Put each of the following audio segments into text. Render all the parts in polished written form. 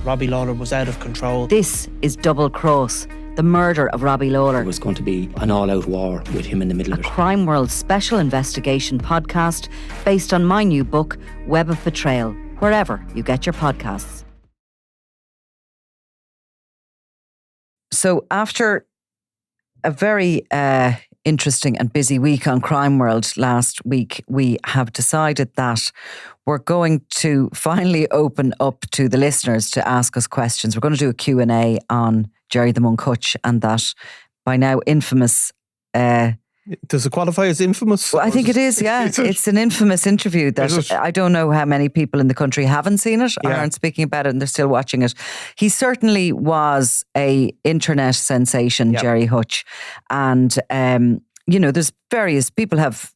Robbie Lawler was out of control. This is Double Cross, the murder of Robbie Lawler. It was going to be an all-out war with him in the middle of it. Crime World special investigation podcast based on my new book, Web of Betrayal, wherever you get your podcasts. So after a very interesting and busy week on Crime World last week, we have decided that we're going to finally open up to the listeners to ask us questions. We're going to do a Q&A on Jerry the Monk Hutch and that by now infamous... Does it qualify as infamous? Well, I think it is, yeah. It's an infamous interview that I don't know how many people in the country haven't seen it or aren't speaking about it and they're still watching it. He certainly was a internet sensation, Jerry Hutch. And, there's various people have,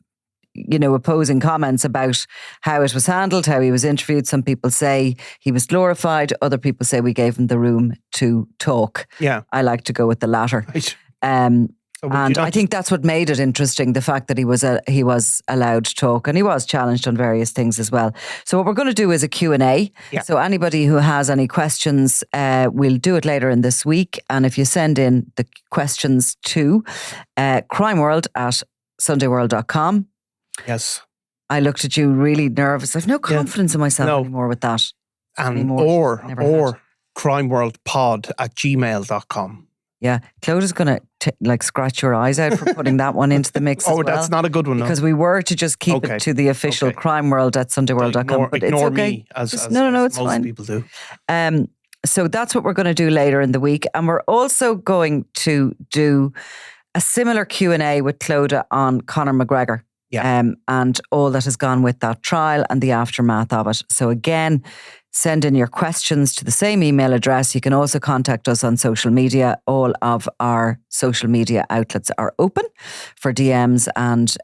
opposing comments about how it was handled, how he was interviewed. Some people say he was glorified. Other people say we gave him the room to talk. Yeah. I like to go with the latter. Right. And I think that's what made it interesting, the fact that he was allowed to talk and he was challenged on various things as well. So what we're going to do is a Q&A. Yeah. So anybody who has any questions, we'll do it later in this week. And if you send in the questions to crimeworld@sundayworld.com. Yes. I looked at you really nervous. I've no confidence in myself anymore with that. And or crimeworldpod@gmail.com. Yeah, Clodagh's going to scratch your eyes out for putting that one into the mix as well. That's not a good one. Because we were to just keep it to the official crimeworld@sundayworld.com. But ignore it's okay. Me as it's most fine. people do. So that's what we're going to do later in the week. And we're also going to do a similar Q&A with Clodagh on Conor McGregor. Yeah. And all that has gone with that trial and the aftermath of it. So again, send in your questions to the same email address. You can also contact us on social media. All of our social media outlets are open for DMs and,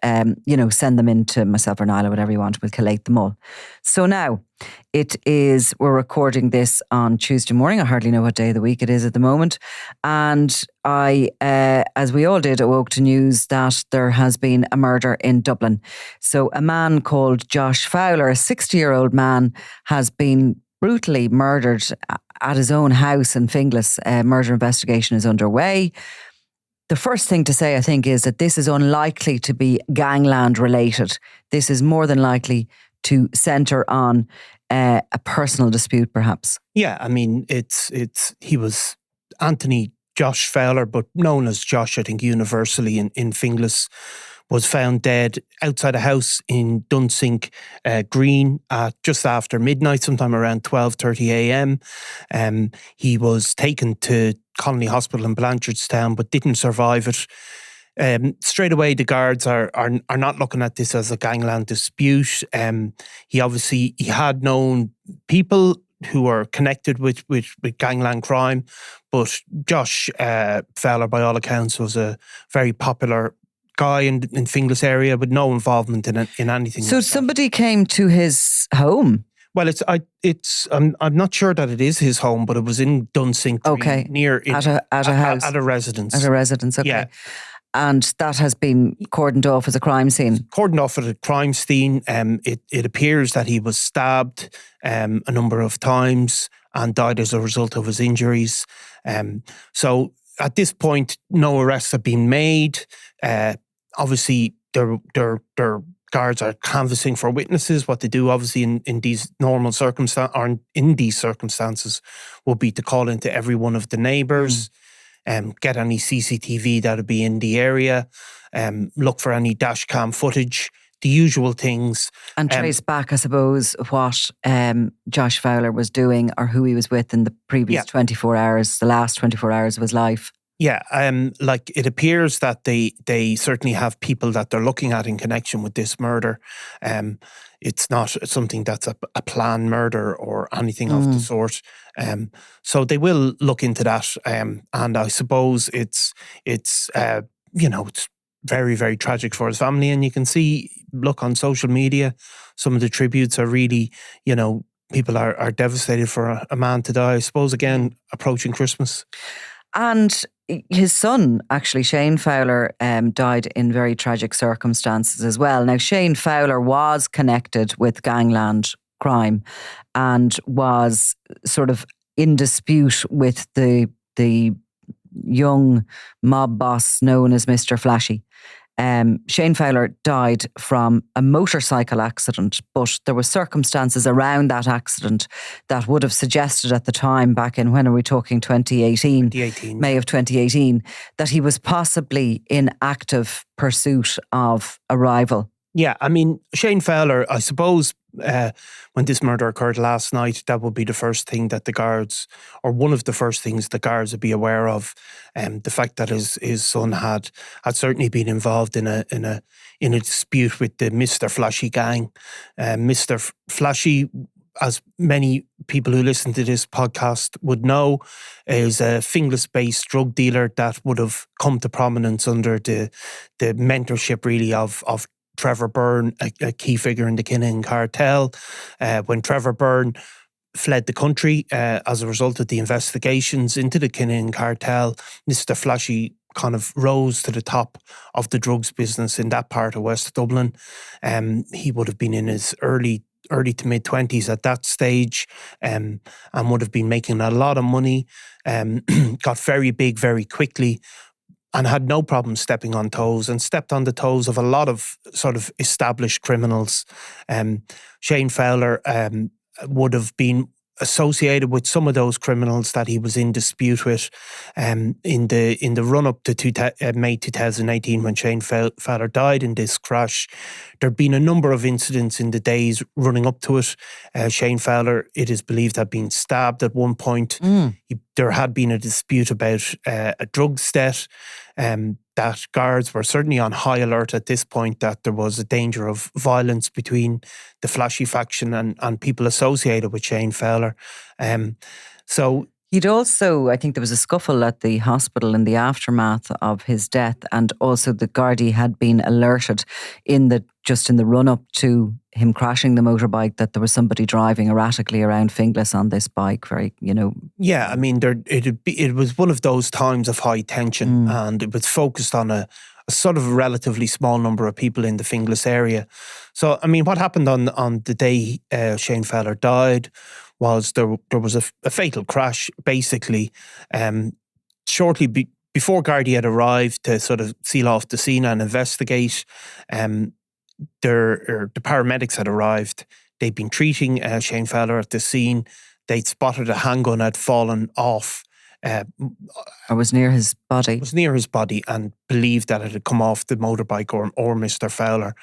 send them in to myself or Niall or whatever you want. We'll collate them all. So now we're recording this on Tuesday morning. I hardly know what day of the week it is at the moment. And I, as we all did, awoke to news that there has been a murder in Dublin. So a man called Josh Fowler, a 60-year-old man, has been brutally murdered at his own house in Finglas. Murder investigation is underway. The first thing to say, I think, is that this is unlikely to be Gangland related. This is more than likely to centre on a personal dispute, perhaps. Yeah, I mean, he was Anthony Josh Fowler, but known as Josh, I think, universally in Finglas, was found dead outside a house in Dunsink Green at just after midnight, sometime around 12:30 a.m. He was taken to Colony Hospital in Blanchardstown, but didn't survive it. Straight away, the guards are not looking at this as a gangland dispute. He had known people who were connected with gangland crime, but Josh Fowler, by all accounts, was a very popular guy in Finglas area with no involvement in anything. So somebody came to his home. Well, I'm not sure that it is his home, but it was in Dunsink Green, at a house, at a residence. At a residence, okay. Yeah. And that has been cordoned off as a crime scene. Cordoned off at a crime scene. It appears that he was stabbed a number of times and died as a result of his injuries. So at this point, no arrests have been made. Obviously, their guards are canvassing for witnesses. What they do, obviously, in these normal circumstances, or in these circumstances, will be to call into every one of the neighbours. Get any CCTV that would be in the area, look for any dash cam footage, the usual things. And trace back, I suppose, what Josh Fowler was doing or who he was with in the previous 24 hours, the last 24 hours of his life. Yeah, it appears that they certainly have people that they're looking at in connection with this murder. It's not something that's a planned murder or anything of the sort. So they will look into that. And I suppose it's very, very tragic for his family. And you can look on social media, some of the tributes are really, people are devastated for a man to die. I suppose, again, approaching Christmas. And his son, actually, Shane Fowler, died in very tragic circumstances as well. Now, Shane Fowler was connected with gangland crime and was sort of in dispute with the young mob boss known as Mr. Flashy. Shane Fowler died from a motorcycle accident, but there were circumstances around that accident that would have suggested at the time, back in, when are we talking, 2018, May of 2018, that he was possibly in active pursuit of a rival. Yeah, I mean, Shane Fowler, I suppose, when this murder occurred last night, that would be the first thing that the guards, or one of the first things the guards would be aware of. The fact that his son had certainly been involved in a dispute with the Mr. Flashy gang. Mr. Flashy, as many people who listen to this podcast would know, is a Finglas-based drug dealer that would have come to prominence under the mentorship, really, of Trevor Byrne, a key figure in the Kinnan cartel. When Trevor Byrne fled the country as a result of the investigations into the Kinnan cartel, Mr. Flashy kind of rose to the top of the drugs business in that part of West Dublin. He would have been in his early to mid-20s at that stage, and would have been making a lot of money, got very big very quickly, and had no problem stepping on toes, and stepped on the toes of a lot of sort of established criminals. Shane Fowler would have been associated with some of those criminals that he was in dispute with in the run-up to May 2018, when Shane Fowler died in this crash. There'd been a number of incidents in the days running up to it. Shane Fowler, it is believed, had been stabbed at one point. There had been a dispute about a drugs debt. That guards were certainly on high alert at this point, that there was a danger of violence between the Flashy faction and people associated with Shane Fowler. So he'd also, I think there was a scuffle at the hospital in the aftermath of his death, and also the Gardai had been alerted in the run-up to him crashing the motorbike that there was somebody driving erratically around Finglas on this bike. Yeah, I mean, it was one of those times of high tension, and it was focused on a sort of relatively small number of people in the Finglas area. So, I mean, what happened on the day Shane Fowler died was there was a fatal crash, basically. Shortly before Gardai had arrived to sort of seal off the scene and investigate, the paramedics had arrived. They'd been treating Shane Fowler at the scene. They'd spotted a handgun had fallen off. Or was near his body. It was near his body, and believed that it had come off the motorbike or Mr. Fowler.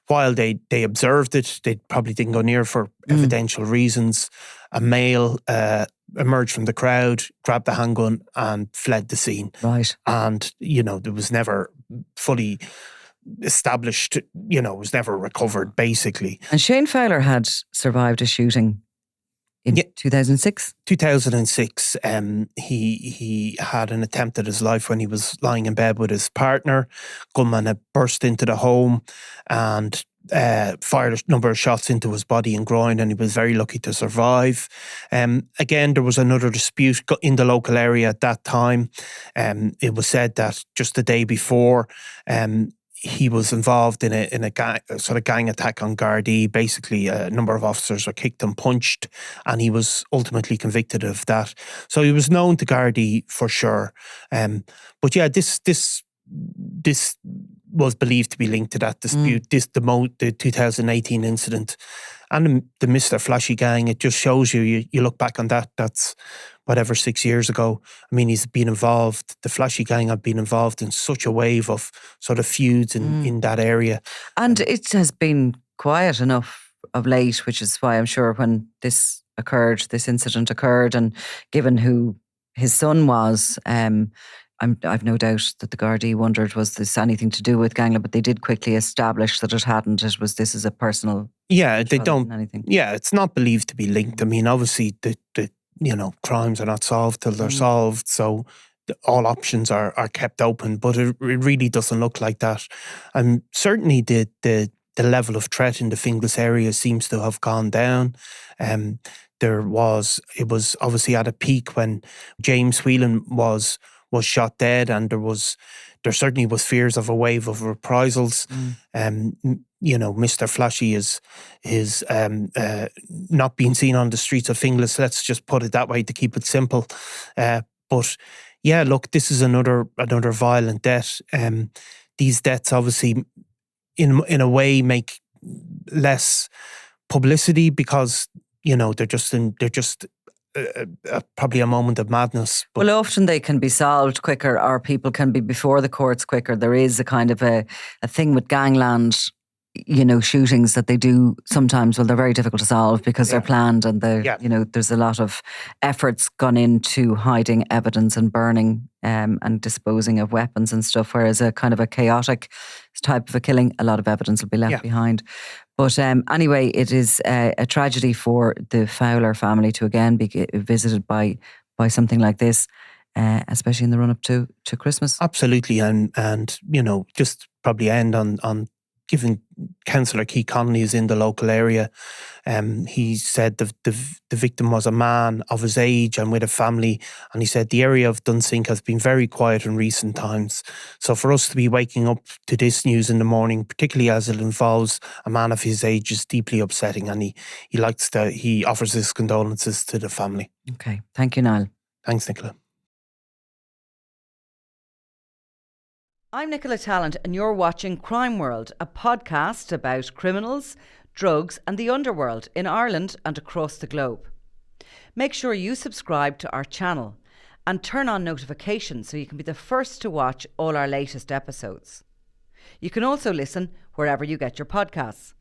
While they observed it, they probably didn't go near for evidential reasons. A male emerged from the crowd, grabbed the handgun, and fled the scene. Right. And, there was never fully established, it was never recovered, basically. And Shane Fowler had survived a shooting in 2006? 2006. He had an attempt at his life when he was lying in bed with his partner. Gunman had burst into the home and fired a number of shots into his body and groin, and he was very lucky to survive. Again, there was another dispute in the local area at that time. It was said that just the day before, he was involved in a sort of gang attack on Gardai. Basically, a number of officers were kicked and punched, and he was ultimately convicted of that. So he was known to Gardai for sure. But yeah, this was believed to be linked to that dispute. The 2018 incident and the Mr. Flashy gang. It just shows you look back on that. That's whatever, 6 years ago. I mean, he's been involved. The Flashy gang have been involved in such a wave of sort of feuds in that area. And it has been quiet enough of late, which is why I'm sure when this incident occurred, and given who his son was, I've no doubt that the Gardai wondered, was this anything to do with Gangland? But they did quickly establish that it hadn't. This is a personal. Yeah, they don't. Anything. Yeah, it's not believed to be linked. I mean, obviously the crimes are not solved till they're solved. So all options are kept open, but it really doesn't look like that. And certainly the level of threat in the Finglas area seems to have gone down. It was obviously at a peak when James Whelan was shot dead, and there certainly was fears of a wave of reprisals. Mr. Flashy is not being seen on the streets of Finglas. Let's just put it that way to keep it simple. But yeah, look, this is another violent death. These deaths obviously, in a way, make less publicity because they're just probably a moment of madness. But well, often they can be solved quicker, or people can be before the courts quicker. There is a kind of a thing with gangland, shootings that they do sometimes. Well, they're very difficult to solve because they're planned, and there's a lot of efforts gone into hiding evidence and burning and disposing of weapons and stuff. Whereas a kind of a chaotic type of a killing, a lot of evidence will be left behind. But anyway, it is a tragedy for the Fowler family to again be visited by something like this, especially in the run up to Christmas. Absolutely, and just probably end on giving Councillor Keith Connolly is in the local area. He said the victim was a man of his age and with a family, and he said the area of Dunsink has been very quiet in recent times. So for us to be waking up to this news in the morning, particularly as it involves a man of his age, is deeply upsetting, and he offers his condolences to the family. Okay, thank you, Niall. Thanks, Nicola. I'm Nicola Tallant, and you're watching Crime World, a podcast about criminals, drugs and the underworld in Ireland and across the globe. Make sure you subscribe to our channel and turn on notifications so you can be the first to watch all our latest episodes. You can also listen wherever you get your podcasts.